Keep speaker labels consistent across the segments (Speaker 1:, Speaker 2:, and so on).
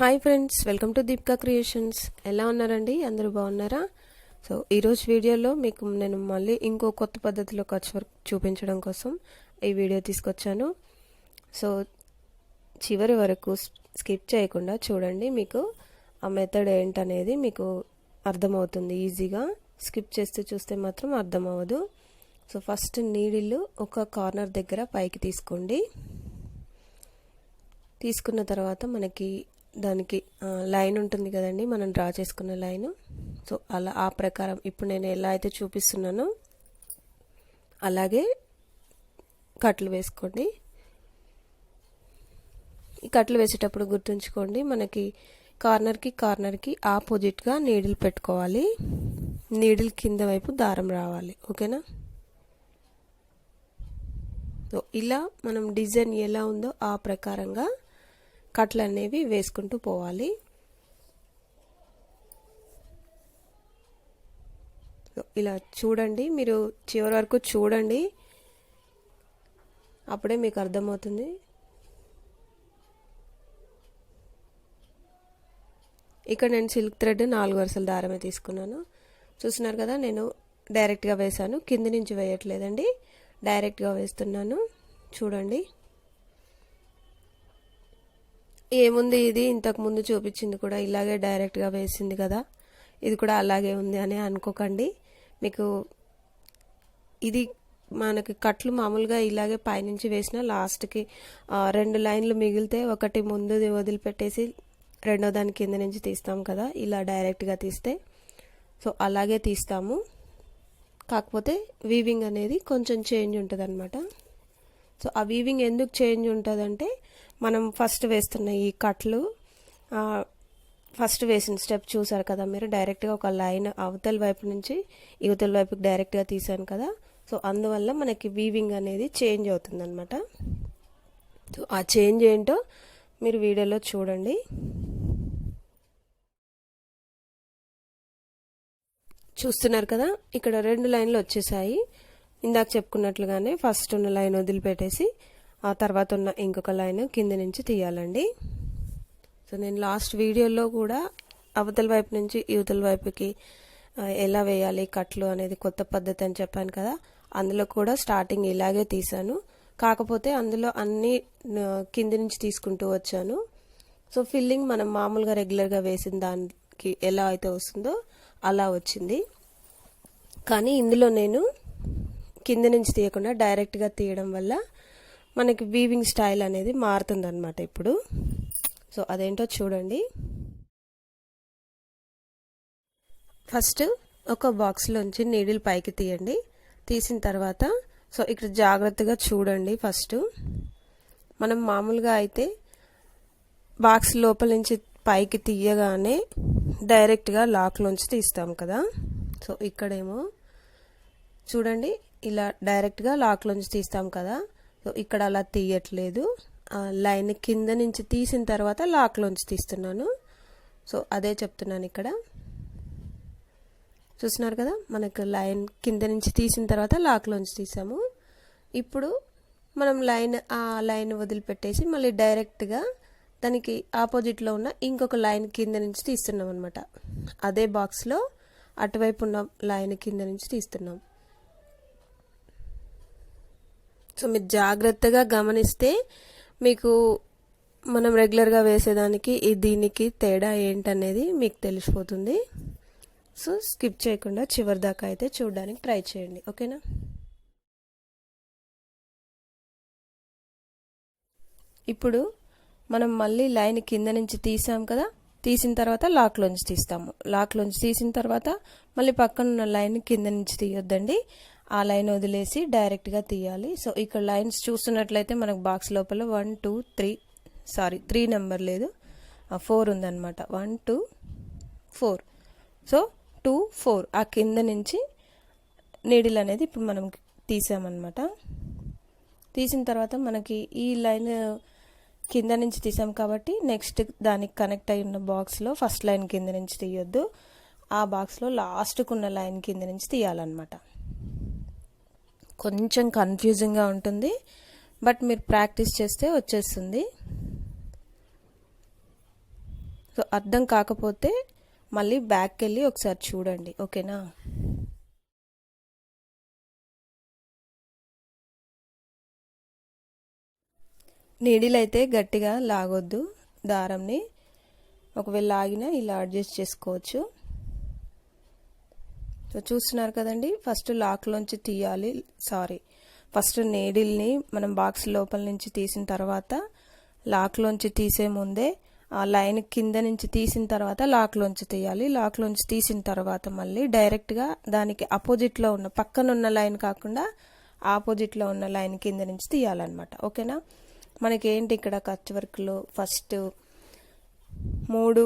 Speaker 1: Hi friends, welcome to Deepika creations. ఎలా ఉన్నారండి? అందరూ బాగున్నారా? సో ఈరోజు వీడియోలో మీకు నేను మళ్ళీ ఇంకో కొత్త పద్ధతిలో కచ్ వర్క్ చూపించడం కోసం ఈ వీడియో తీసుకొచ్చాను. సో చివరి వరకు స్కిప్ చేయకుండా చూడండి, మీకు ఆ మెథడ్ ఏంటనేది మీకు అర్థమవుతుంది ఈజీగా. స్కిప్ చేస్తే చూస్తే మాత్రం అర్థం అవ్వదు. సో ఫస్ట్ నీడిల్ ఒక కార్నర్ దగ్గర పైకి తీసుకోండి. తీసుకున్న తర్వాత మనకి దానికి లైన్ ఉంటుంది కదండి, మనం డ్రా చేసుకున్న లైన్. సో అలా ఆ ప్రకారం ఇప్పుడు నేను ఎలా అయితే చూపిస్తున్నానో అలాగే కట్లు వేసుకోండి. ఈ కట్లు వేసేటప్పుడు గుర్తుంచుకోండి, మనకి కార్నర్కి ఆపోజిట్గా నీడిల్ పెట్టుకోవాలి. నీడిల్ కింద వైపు దారం రావాలి. ఓకేనా? సో ఇలా మనం డిజైన్ ఎలా ఉందో ఆ ప్రకారంగా కట్లు అనేవి వేసుకుంటూ పోవాలి. ఇలా చూడండి, మీరు చివరి వరకు చూడండి, అప్పుడే మీకు అర్థమవుతుంది. ఇక్కడ నేను సిల్క్ థ్రెడ్ 4 వరుసల దారమే తీసుకున్నాను. చూస్తున్నారు కదా, నేను డైరెక్ట్గా వేసాను, కింద నుంచి వేయట్లేదండి, డైరెక్ట్గా వేస్తున్నాను. చూడండి, ఏముంది, ఇది ఇంతకు ముందు చూపించింది కూడా ఇలాగే డైరెక్ట్గా వేసింది కదా, ఇది కూడా అలాగే ఉంది అని అనుకోకండి. మీకు ఇది మనకి కట్లు మామూలుగా ఇలాగే పైనుంచి వేసిన లాస్ట్కి 2 లైన్లు మిగిలితే ఒకటి ముందు వదిలిపెట్టేసి రెండో దాని కింద నుంచి తీస్తాం కదా, ఇలా డైరెక్ట్గా తీస్తే. సో అలాగే తీస్తాము, కాకపోతే వీవింగ్ అనేది కొంచెం చేంజ్ ఉంటుంది అనమాట. సో ఆ వీవింగ్ ఎందుకు చేంజ్ ఉంటుందంటే, మనం ఫస్ట్ వేస్తున్న ఈ కట్లు ఫస్ట్ వేసిన స్టెప్ చూసారు కదా మీరు, డైరెక్ట్గా ఒక లైన్ అవతల వైపు నుంచి ఇవతల వైపుకి డైరెక్ట్గా తీసాను కదా. సో అందువల్ల మనకి వీవింగ్ అనేది చేంజ్ అవుతుంది అనమాట. సో ఆ చేంజ్ ఏంటో మీరు వీడియోలో చూడండి. చూస్తున్నారు కదా, ఇక్కడ 2 లైన్లు వచ్చేసాయి. ఇందాక చెప్పుకున్నట్లుగానే ఫస్ట్ ఉన్న లైన్ వదిలిపెట్టేసి ఆ తర్వాత ఉన్న ఇంకొక లైన్ కింద నుంచి తీయాలండి. సో నేను లాస్ట్ వీడియోలో కూడా అవతల వైపు నుంచి యువతల వైపుకి ఎలా వేయాలి కట్లు అనేది కొత్త పద్ధతి అని చెప్పాను కదా, అందులో కూడా స్టార్టింగ్ ఇలాగే తీసాను, కాకపోతే అందులో అన్ని కింద నుంచి తీసుకుంటూ వచ్చాను. సో ఫిల్లింగ్ మనం మామూలుగా రెగ్యులర్గా వేసిన దానికి ఎలా అయితే వస్తుందో అలా వచ్చింది. కానీ ఇందులో నేను కింద నుంచి తీయకుండా డైరెక్ట్గా తీయడం వల్ల మనకి వీవింగ్ స్టైల్ అనేది మారుతుంది అనమాట ఇప్పుడు. సో అదేంటో చూడండి. ఫస్ట్ ఒక బాక్స్లోంచి నీడిల్ పైకి తీయండి. తీసిన తర్వాత సో ఇక్కడ జాగ్రత్తగా చూడండి. ఫస్ట్ మనం మామూలుగా అయితే బాక్స్ లోపల నుంచి పైకి తీయగానే డైరెక్ట్గా లాక్లోంచి తీస్తాం కదా. సో ఇక్కడేమో చూడండి, ఇలా డైరెక్ట్గా లాక్లోంచి తీస్తాం కదా. సో ఇక్కడ అలా తీయట్లేదు, లైన్ కింద నుంచి తీసిన తర్వాత లాక్లోంచి తీస్తున్నాను. సో అదే చెప్తున్నాను ఇక్కడ. చూస్తున్నారు కదా, మనకు లైన్ కింద నుంచి తీసిన తర్వాత లాక్లోంచి తీసాము. ఇప్పుడు మనం ఆ లైన్ వదిలిపెట్టేసి మళ్ళీ డైరెక్ట్గా దానికి ఆపోజిట్లో ఉన్న ఇంకొక లైన్ కింద నుంచి తీస్తున్నాం అనమాట. అదే బాక్స్లో అటువైపు ఉన్న లైన్ కింద నుంచి తీస్తున్నాం. సో మీరు జాగ్రత్తగా గమనిస్తే మీకు మనం రెగ్యులర్గా వేసేదానికి దీనికి తేడా ఏంటనేది మీకు తెలిసిపోతుంది. సో స్కిప్ చేయకుండా చివరి దాకా అయితే చూడడానికి ట్రై చేయండి. ఓకేనా? ఇప్పుడు మనం మళ్ళీ లైన్ కింద నుంచి తీసాం కదా, తీసిన తర్వాత లాక్లోంచి తీస్తాము. లాక్లోంచి తీసిన తర్వాత మళ్ళీ పక్కన ఉన్న లైన్ కింద నుంచి తీయొద్దండి, ఆ లైన్ వదిలేసి డైరెక్ట్గా తీయాలి. సో ఇక్కడ లైన్స్ చూస్తున్నట్లయితే మనకు బాక్స్ లోపల 1 2 3 నెంబర్ లేదు, 4 ఉందన్నమాట. 1 2 4. సో 2 4 ఆ కింద నుంచి నీడిల్ అనేది ఇప్పుడు మనం తీసామన్నమాట. తీసిన తర్వాత మనకి ఈ లైన్ కింద నుంచి తీసాం కాబట్టి నెక్స్ట్ దానికి కనెక్ట్ అయి ఉన్న బాక్స్లో ఫస్ట్ లైన్ కింద నుంచి తీయొద్దు, ఆ బాక్స్లో లాస్ట్కు ఉన్న లైన్ కింద నుంచి తీయాలన్నమాట. కొంచెం కన్ఫ్యూజింగ్గా ఉంటుంది, బట్ మీరు ప్రాక్టీస్ చేస్తే వచ్చేస్తుంది. సో అర్థం కాకపోతే మళ్ళీ బ్యాక్కి వెళ్ళి ఒకసారి చూడండి, ఓకేనా. నీడిల్ అయితే గట్టిగా లాగొద్దు దారంని, ఒకవేళ లాగినా ఇలా అడ్జస్ట్ చేసుకోవచ్చు. సో చూస్తున్నారు కదండి, ఫస్ట్ లాక్లోంచి తీయాలి, ఫస్ట్ నీడిల్ని మనం బాక్స్ లోపల నుంచి తీసిన తర్వాత లాక్లోంచి తీసే ముందే ఆ లైన్ కింద నుంచి తీసిన తర్వాత లాక్లోంచి తీయాలి. లాక్లోంచి తీసిన తర్వాత మళ్ళీ డైరెక్ట్గా దానికి అపోజిట్లో ఉన్న పక్కనున్న లైన్ కాకుండా ఆపోజిట్లో ఉన్న లైన్ కింద నుంచి తీయాలన్నమాట, ఓకేనా. మనకి ఏంటి ఇక్కడ కచ్ వర్క్లో ఫస్ట్ 3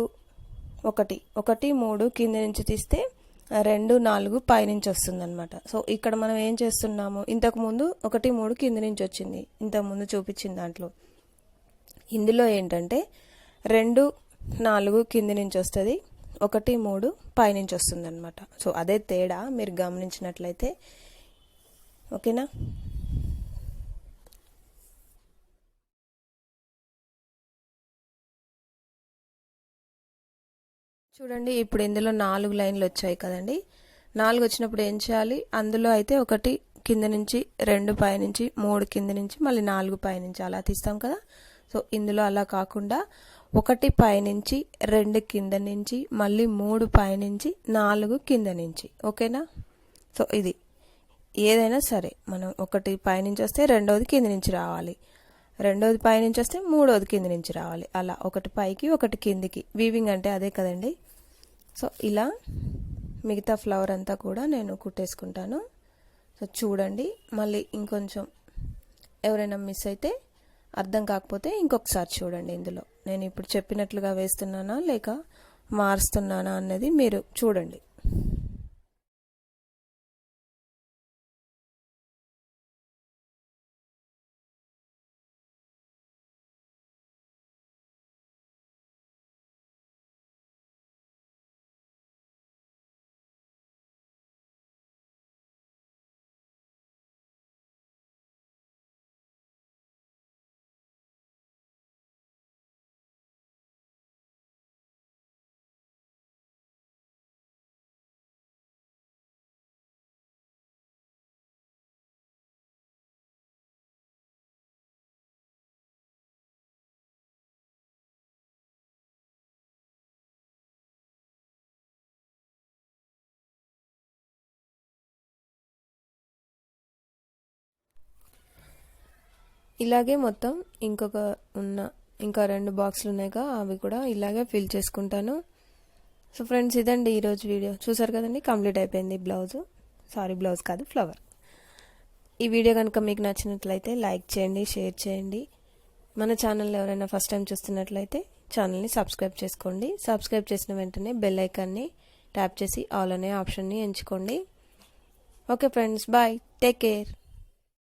Speaker 1: 1 1 3 కింద నుంచి తీస్తే 2 4 పైనుంచి వస్తుందన్నమాట. సో ఇక్కడ మనం ఏం చేస్తున్నాము, ఇంతకుముందు 1 3 కింద నుంచి వచ్చింది ఇంతకుముందు చూపించిన దాంట్లో. ఇందులో ఏంటంటే 2 4 కింద నుంచి వస్తుంది, 1 3 పైనుంచి వస్తుంది అనమాట. సో అదే తేడా మీరు గమనించినట్లయితే, ఓకేనా. చూడండి, ఇప్పుడు ఇందులో 4 లైన్లు వచ్చాయి కదండి. 4 వచ్చినప్పుడు ఏం చేయాలి, అందులో అయితే 1 కింద నుంచి 2 పైనుంచి 3 కింద నుంచి మళ్ళీ 4 పైనుంచి అలా తీస్తాం కదా. సో ఇందులో అలా కాకుండా 1 పైనుంచి 2 కింద నుంచి మళ్ళీ 3 పైనుంచి 4 కింద నుంచి, ఓకేనా. సో ఇది ఏదైనా సరే మనం 1 పైనుంచి వస్తే 2వది కింద నుంచి రావాలి, 2వది పైనుంచి వస్తే 3వది కింద నుంచి రావాలి, అలా 1 పైకి 1 కిందికి. వీవింగ్ అంటే అదే కదండి. సో ఇలా మిగతా ఫ్లవర్ అంతా కూడా నేను కుట్టేసుకుంటాను. సో చూడండి, మళ్ళీ ఇంకొంచెం ఎవరైనా మిస్ అయితే అర్థం కాకపోతే ఇంకొకసారి చూడండి. ఇందులో నేను ఇప్పుడు చెప్పినట్లుగా వేస్తున్నానా లేక మారుస్తున్నానా అన్నది మీరు చూడండి. ఇలాగే మొత్తం ఇంకా 2 బాక్సులు ఉన్నాయిగా, అవి కూడా ఇలాగే ఫిల్ చేసుకుంటాను. సో ఫ్రెండ్స్, ఇదండి ఈరోజు వీడియో. చూసారు కదండి, కంప్లీట్ అయిపోయింది బ్లౌజ్ కాదు, ఫ్లవర్. ఈ వీడియో కనుక మీకు నచ్చినట్లయితే లైక్ చేయండి, షేర్ చేయండి. మన ఛానల్ ఎవరైనా ఫస్ట్ టైం చూస్తున్నట్లయితే ఛానల్ని సబ్స్క్రైబ్ చేసుకోండి. సబ్స్క్రైబ్ చేసిన వెంటనే బెల్ ఐకాన్ని ట్యాప్ చేసి ఆల్ అనే ఆప్షన్ని ఎంచుకోండి. Okay friends, bye, take care.